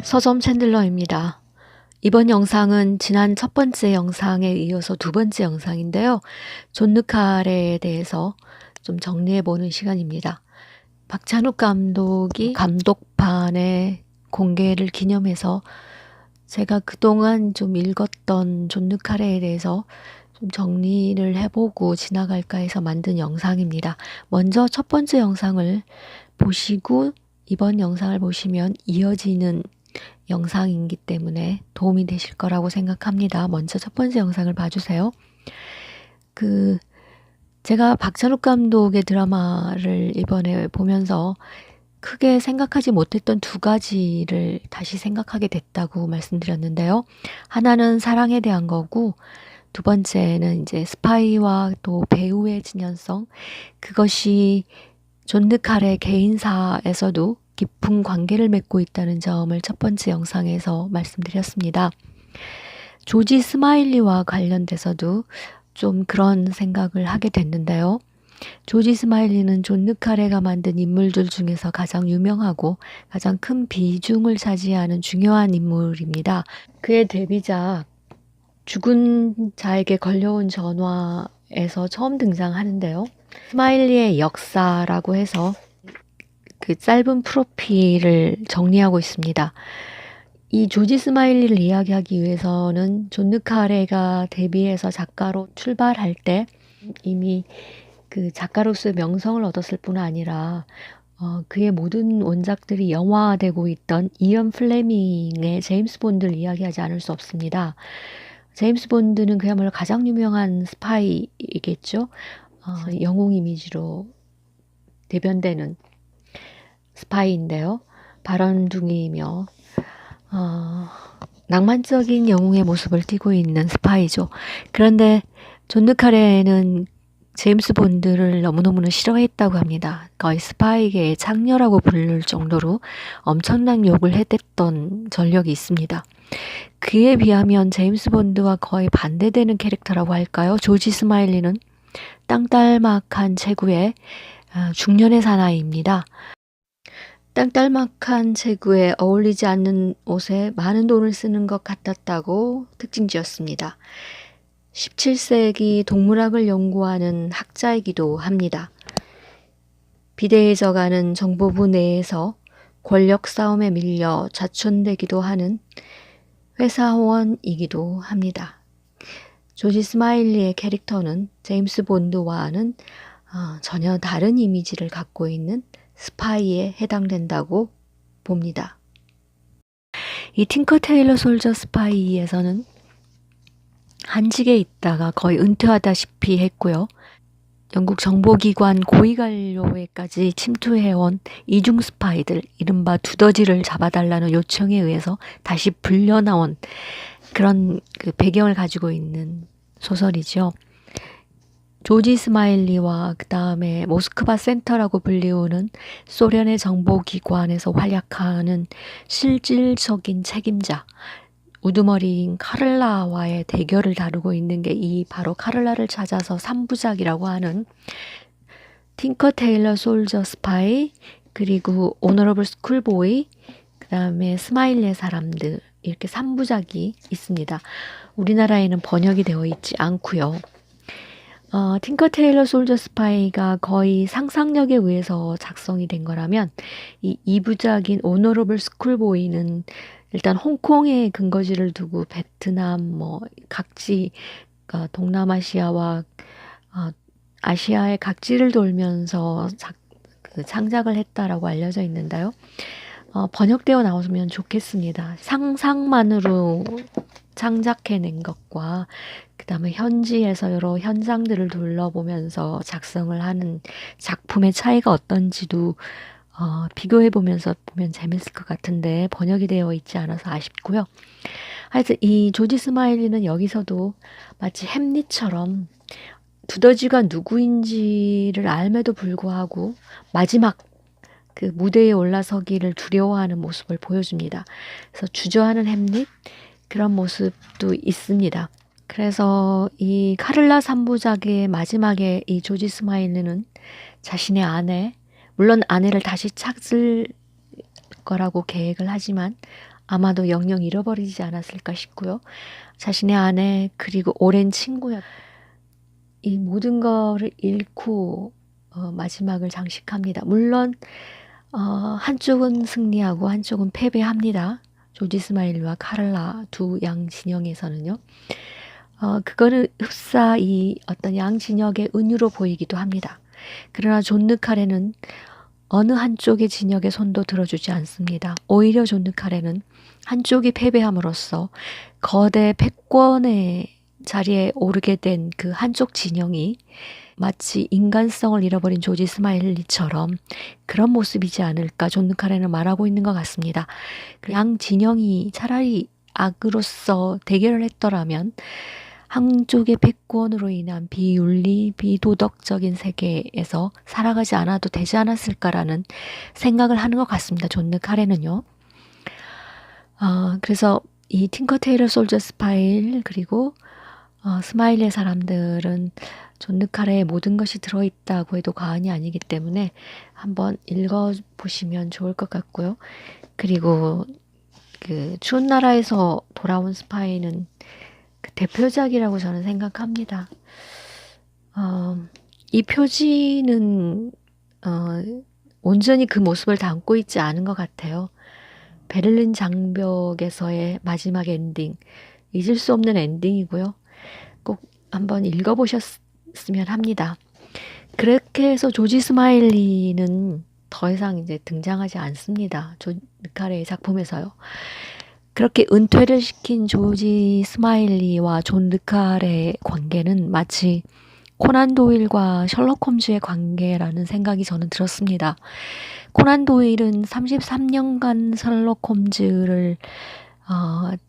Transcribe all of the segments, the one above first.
서점 챈들러입니다. 이번 영상은 지난 첫 번째 영상에 이어서 두 번째 영상인데요. 존 르 카레에 대해서 좀 정리해보는 시간입니다. 박찬욱 감독이 감독판의 공개를 기념해서 제가 그동안 좀 읽었던 존 르 카레에 대해서 좀 정리를 해보고 지나갈까 해서 만든 영상입니다. 먼저 첫 번째 영상을 보시고 이번 영상을 보시면 이어지는 영상이기 때문에 도움이 되실 거라고 생각합니다. 먼저 첫 번째 영상을 봐주세요. 제가 박찬욱 감독의 드라마를 이번에 보면서 크게 생각하지 못했던 두 가지를 다시 생각하게 됐다고 말씀드렸는데요. 하나는 사랑에 대한 거고, 두 번째는 이제 스파이와 또 배우의 진연성, 그것이 존 르 카레 개인사에서도 깊은 관계를 맺고 있다는 점을 첫 번째 영상에서 말씀드렸습니다. 조지 스마일리와 관련돼서도 좀 그런 생각을 하게 됐는데요. 조지 스마일리는 존 르 카레가 만든 인물들 중에서 가장 유명하고 가장 큰 비중을 차지하는 중요한 인물입니다. 그의 데뷔작 죽은 자에게 걸려온 전화에서 처음 등장하는데요. 스마일리의 역사라고 해서 그 짧은 프로필을 정리하고 있습니다. 이 조지 스마일리를 이야기하기 위해서는 존 르 카레가 데뷔해서 작가로 출발할 때 이미 그 작가로서의 명성을 얻었을 뿐 아니라 그의 모든 원작들이 영화화되고 있던 이언 플레밍의 제임스 본드를 이야기하지 않을 수 없습니다. 제임스 본드는 그야말로 가장 유명한 스파이이겠죠. 영웅 이미지로 대변되는 스파이인데요. 바람둥이이며 낭만적인 영웅의 모습을 띠고 있는 스파이죠. 그런데 존 르 카레는 제임스 본드를 너무너무 싫어했다고 합니다. 거의 스파이계의 창녀라고 부를 정도로 엄청난 욕을 해댔던 전력이 있습니다. 그에 비하면 제임스 본드와 거의 반대되는 캐릭터라고 할까요? 조지 스마일리는 땅딸막한 체구의 중년의 사나이입니다. 땅딸막한 체구에 어울리지 않는 옷에 많은 돈을 쓰는 것 같았다고 특징지었습니다. 17세기 동물학을 연구하는 학자이기도 합니다. 비대해져가는 정보부 내에서 권력 싸움에 밀려 좌천되기도 하는 회사원이기도 합니다. 조지 스마일리의 캐릭터는 제임스 본드와는 전혀 다른 이미지를 갖고 있는 스파이에 해당된다고 봅니다. 이 틴커 테일러 솔저 스파이에서는 한직에 있다가 거의 은퇴하다시피 했고요. 영국 정보기관 고위관료에까지 침투해온 이중 스파이들, 이른바 두더지를 잡아달라는 요청에 의해서 다시 불려나온 그런 배경을 가지고 있는 소설이죠. 조지 스마일리와 그 다음에 모스크바 센터라고 불리우는 소련의 정보기관에서 활약하는 실질적인 책임자, 우두머리인 카를라와의 대결을 다루고 있는 게 이 바로 카를라를 찾아서 3부작이라고 하는 틴커 테일러 솔저 스파이, 그리고 오너러블 스쿨보이, 그 다음에 스마일리의 사람들, 이렇게 3부작이 있습니다. 우리나라에는 번역이 되어 있지 않고요. 틴커 테일러 솔저 스파이가 거의 상상력에 의해서 작성이 된 거라면 이 2부작인 오너러블 스쿨보이는 일단 홍콩에 근거지를 두고 베트남, 각지, 동남아시아와 아시아의 각지를 돌면서 창작을 했다라고 알려져 있는데요. 번역되어 나오면 좋겠습니다. 상상만으로 창작해낸 것과 그 다음에 현지에서 여러 현장들을 둘러보면서 작성을 하는 작품의 차이가 어떤지도 비교해보면서 보면 재밌을 것 같은데 번역이 되어 있지 않아서 아쉽고요. 하여튼 이 조지 스마일리는 여기서도 마치 햄릿처럼 두더지가 누구인지를 알매도 불구하고 마지막 그 무대에 올라서기를 두려워하는 모습을 보여줍니다. 그래서 주저하는 햄릿, 그런 모습도 있습니다. 그래서 이 카를라 3부작의 마지막에 이 조지 스마일리는 자신의 아내, 물론 아내를 다시 찾을 거라고 계획을 하지만 아마도 영영 잃어버리지 않았을까 싶고요. 자신의 아내 그리고 오랜 친구였 이 모든 거를 잃고 마지막을 장식합니다. 물론 한쪽은 승리하고 한쪽은 패배합니다. 조지 스마일과 카를라 두 양 진영에서는요. 그거는 흡사 이 어떤 양 진영의 은유로 보이기도 합니다. 그러나 존 느 카레는 어느 한쪽의 진영의 손도 들어주지 않습니다. 오히려 존 느 카레는 한쪽이 패배함으로써 거대 패권의 자리에 오르게 된 그 한쪽 진영이 마치 인간성을 잃어버린 조지 스마일리처럼 그런 모습이지 않을까 존 느 카레는 말하고 있는 것 같습니다. 양 진영이 차라리 악으로서 대결을 했더라면 한쪽의 패권으로 인한 비윤리, 비도덕적인 세계에서 살아가지 않아도 되지 않았을까라는 생각을 하는 것 같습니다. 존 느 카레는요. 그래서 이 틴커 테일러 솔저 스파일 그리고 스마일의 사람들은 존 느 카레의 모든 것이 들어있다고 해도 과언이 아니기 때문에 한번 읽어보시면 좋을 것 같고요. 그리고 그 추운 나라에서 돌아온 스파이는 그 대표작이라고 저는 생각합니다. 이 표지는 온전히 그 모습을 담고 있지 않은 것 같아요. 베를린 장벽에서의 마지막 엔딩, 잊을 수 없는 엔딩이고요. 꼭 한번 읽어보셨으면 합니다. 그렇게 해서 조지 스마일리는 더 이상 이제 등장하지 않습니다. 존 느 카레의 작품에서요. 그렇게 은퇴를 시킨 조지 스마일리와 존 느 카레의 관계는 마치 코난 도일과 셜록 홈즈의 관계라는 생각이 저는 들었습니다. 코난 도일은 33년간 셜록 홈즈를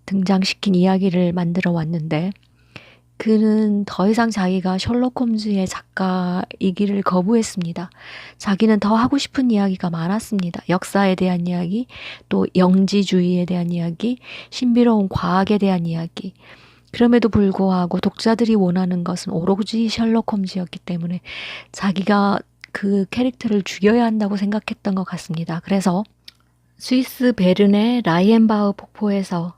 등장시킨 이야기를 만들어 왔는데 그는 더 이상 자기가 셜록 홈즈의 작가이기를 거부했습니다. 자기는 더 하고 싶은 이야기가 많았습니다. 역사에 대한 이야기, 또 영지주의에 대한 이야기, 신비로운 과학에 대한 이야기. 그럼에도 불구하고 독자들이 원하는 것은 오로지 셜록 홈즈였기 때문에 자기가 그 캐릭터를 죽여야 한다고 생각했던 것 같습니다. 그래서 스위스 베른의 라이엔바흐 폭포에서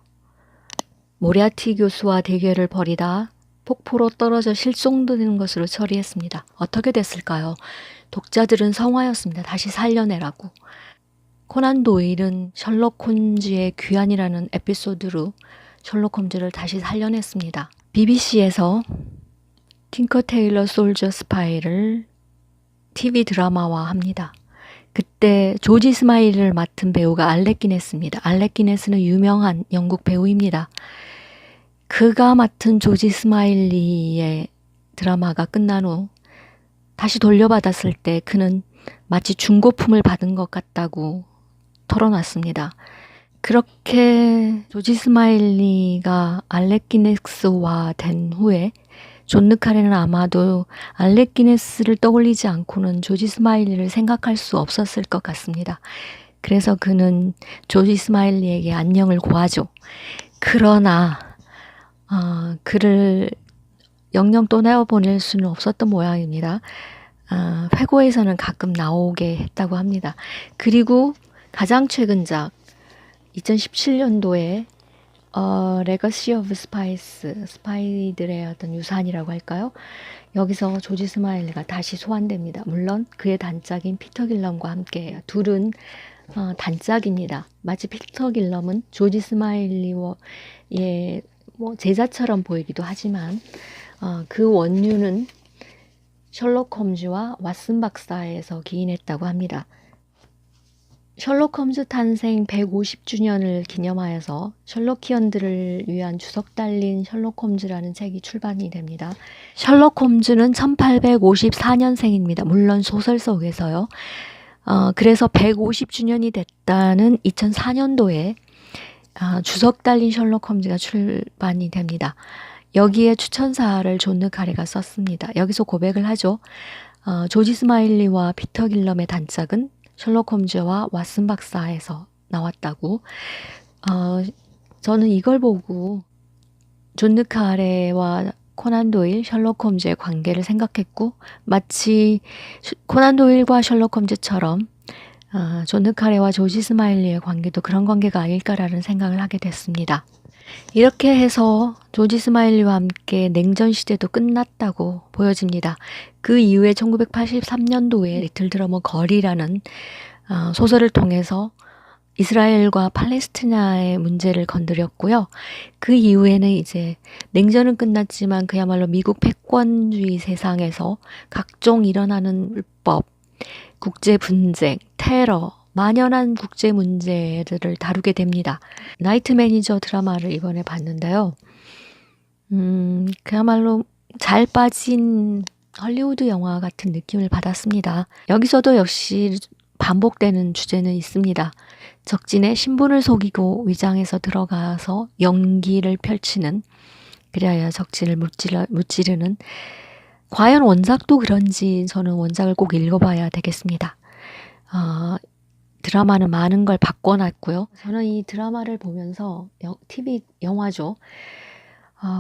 모리아티 교수와 대결을 벌이다 폭포로 떨어져 실종되는 것으로 처리했습니다. 어떻게 됐을까요? 독자들은 성화였습니다. 다시 살려내라고. 코난 도일은 셜록 홈즈의 귀환이라는 에피소드로 셜록 홈즈를 다시 살려냈습니다. BBC에서 틴커 테일러 솔저 스파이를 TV 드라마화합니다. 그때 조지 스마일을 맡은 배우가 알렉 기네스입니다. 알렉 기네스는 유명한 영국 배우입니다. 그가 맡은 조지 스마일리의 드라마가 끝난 후 다시 돌려받았을 때 그는 마치 중고품을 받은 것 같다고 털어놨습니다. 그렇게 조지 스마일리가 알렉 기네스와 된 후에 존 느 카레는 아마도 알렉 기네스를 떠올리지 않고는 조지 스마일리를 생각할 수 없었을 것 같습니다. 그래서 그는 조지 스마일리에게 안녕을 고하죠. 그러나 그를 영영 떠나보낼 수는 없었던 모양입니다. 회고에서는 가끔 나오게 했다고 합니다. 그리고 가장 최근작 2017년도에 레거시 오브 스파이스, 스파이들의 어떤 유산이라고 할까요? 여기서 조지 스마일리가 다시 소환됩니다. 물론 그의 단짝인 피터 길럼과 함께해요. 둘은 단짝입니다. 마치 피터 길럼은 조지 스마일리의 제자처럼 보이기도 하지만 그 원류는 셜록 홈즈와 왓슨 박사에서 기인했다고 합니다. 셜록 홈즈 탄생 150주년을 기념하여서 셜록키언들을 위한 주석 달린 셜록 홈즈라는 책이 출간이 됩니다. 셜록 홈즈는 1854년생입니다. 물론 소설 속에서요. 그래서 150주년이 됐다는 2004년도에 주석 달린 셜록 홈즈가 출간이 됩니다. 여기에 추천사를 존 느 카레가 썼습니다. 여기서 고백을 하죠. 조지 스마일리와 피터 길럼의 단짝은 셜록 홈즈와 왓슨 박사에서 나왔다고. 저는 이걸 보고 존 느 카레와 코난 도일, 셜록 홈즈의 관계를 생각했고 마치 코난 도일과 셜록 홈즈처럼 존 르 카레와 조지 스마일리의 관계도 그런 관계가 아닐까라는 생각을 하게 됐습니다. 이렇게 해서 조지 스마일리와 함께 냉전 시대도 끝났다고 보여집니다. 그 이후에 1983년도에 리틀 드러머 걸이라는 소설을 통해서 이스라엘과 팔레스티나의 문제를 건드렸고요. 그 이후에는 이제 냉전은 끝났지만 그야말로 미국 패권주의 세상에서 각종 일어나는 불법, 국제 분쟁, 테러, 만연한 국제 문제들을 다루게 됩니다. 나이트 매니저 드라마를 이번에 봤는데요. 그야말로 잘 빠진 헐리우드 영화 같은 느낌을 받았습니다. 여기서도 역시 반복되는 주제는 있습니다. 적진의 신분을 속이고 위장해서 들어가서 연기를 펼치는, 그래야 적진을 무찌르는. 과연 원작도 그런지 저는 원작을 꼭 읽어봐야 되겠습니다. 드라마는 많은 걸 바꿔놨고요. 저는 이 드라마를 보면서 TV 영화죠.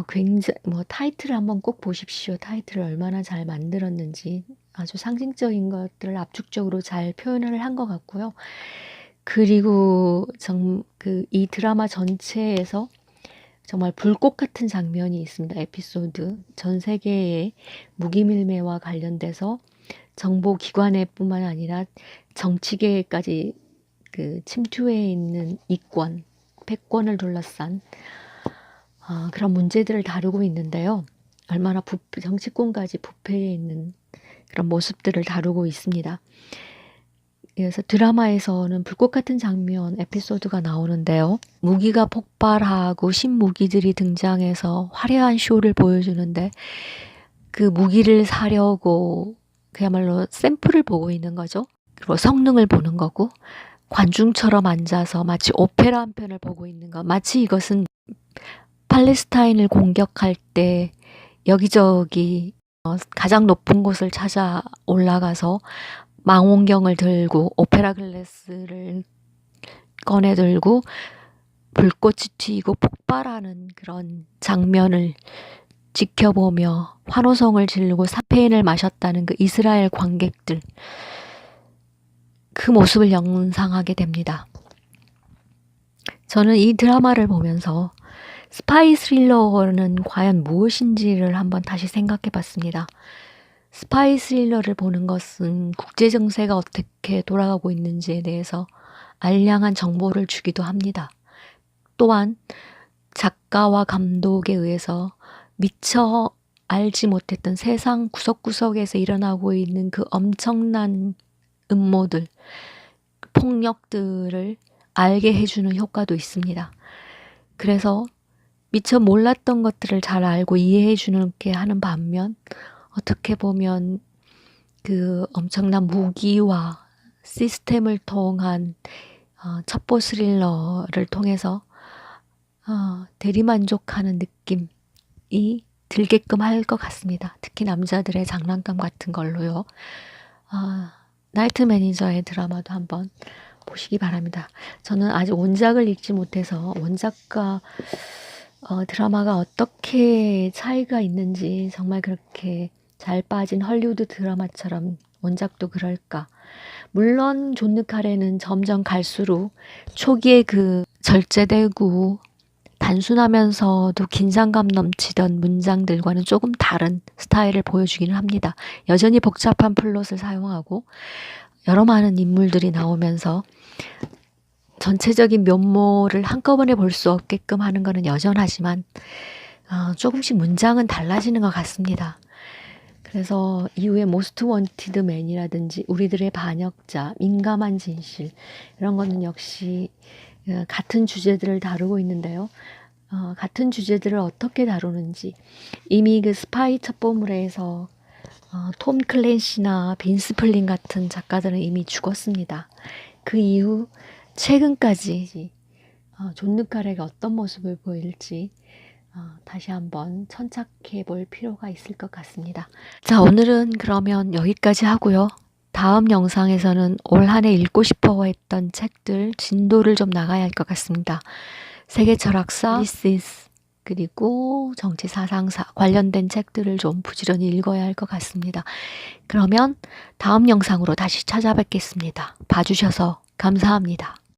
굉장히 타이틀을 한번 꼭 보십시오. 타이틀을 얼마나 잘 만들었는지 아주 상징적인 것들을 압축적으로 잘 표현을 한 것 같고요. 그리고 이 드라마 전체에서 정말 불꽃 같은 장면이 있습니다. 에피소드. 전 세계의 무기밀매와 관련돼서 정보기관에 뿐만 아니라 정치계까지 침투해 있는 이권, 패권을 둘러싼 그런 문제들을 다루고 있는데요. 얼마나 정치권까지 부패해 있는 그런 모습들을 다루고 있습니다. 그래서 드라마에서는 불꽃 같은 장면, 에피소드가 나오는데요. 무기가 폭발하고 신무기들이 등장해서 화려한 쇼를 보여주는데 그 무기를 사려고 그야말로 샘플을 보고 있는 거죠. 그리고 성능을 보는 거고 관중처럼 앉아서 마치 오페라 한 편을 보고 있는 것. 마치 이것은 팔레스타인을 공격할 때 여기저기 가장 높은 곳을 찾아 올라가서 망원경을 들고 오페라 글래스를 꺼내 들고 불꽃이 튀고 폭발하는 그런 장면을 지켜보며 환호성을 지르고 샴페인을 마셨다는 그 이스라엘 관객들, 그 모습을 연상하게 됩니다. 저는 이 드라마를 보면서 스파이 스릴러는 과연 무엇인지를 한번 다시 생각해 봤습니다. 스파이 스릴러를 보는 것은 국제 정세가 어떻게 돌아가고 있는지에 대해서 알량한 정보를 주기도 합니다. 또한 작가와 감독에 의해서 미처 알지 못했던 세상 구석구석에서 일어나고 있는 그 엄청난 음모들, 폭력들을 알게 해주는 효과도 있습니다. 그래서 미처 몰랐던 것들을 잘 알고 이해해주는 게 하는 반면, 어떻게 보면 그 엄청난 무기와 시스템을 통한 첩보 스릴러를 통해서 대리만족하는 느낌이 들게끔 할 것 같습니다. 특히 남자들의 장난감 같은 걸로요. 나이트 매니저의 드라마도 한번 보시기 바랍니다. 저는 아직 원작을 읽지 못해서 원작과 드라마가 어떻게 차이가 있는지, 정말 그렇게 잘 빠진 헐리우드 드라마처럼 원작도 그럴까. 물론 존 르 카레는 점점 갈수록 초기에 그 절제되고 단순하면서도 긴장감 넘치던 문장들과는 조금 다른 스타일을 보여주기는 합니다. 여전히 복잡한 플롯을 사용하고 여러 많은 인물들이 나오면서 전체적인 면모를 한꺼번에 볼 수 없게끔 하는 것은 여전하지만 조금씩 문장은 달라지는 것 같습니다. 그래서 이후에 모스트 원티드 맨이라든지 우리들의 반역자, 민감한 진실, 이런 거는 역시 같은 주제들을 다루고 있는데요. 같은 주제들을 어떻게 다루는지 이미 그 스파이 첩보물에서 톰 클랜시나 빈스 플린 같은 작가들은 이미 죽었습니다. 그 이후 최근까지 존 르 카레가 어떤 모습을 보일지 다시 한번 천착해 볼 필요가 있을 것 같습니다. 자, 오늘은 그러면 여기까지 하고요. 다음 영상에서는 올 한 해 읽고 싶어 했던 책들 진도를 좀 나가야 할 것 같습니다. 세계 철학사 This is 그리고 정치 사상사 관련된 책들을 좀 부지런히 읽어야 할 것 같습니다. 그러면 다음 영상으로 다시 찾아뵙겠습니다. 봐주셔서 감사합니다.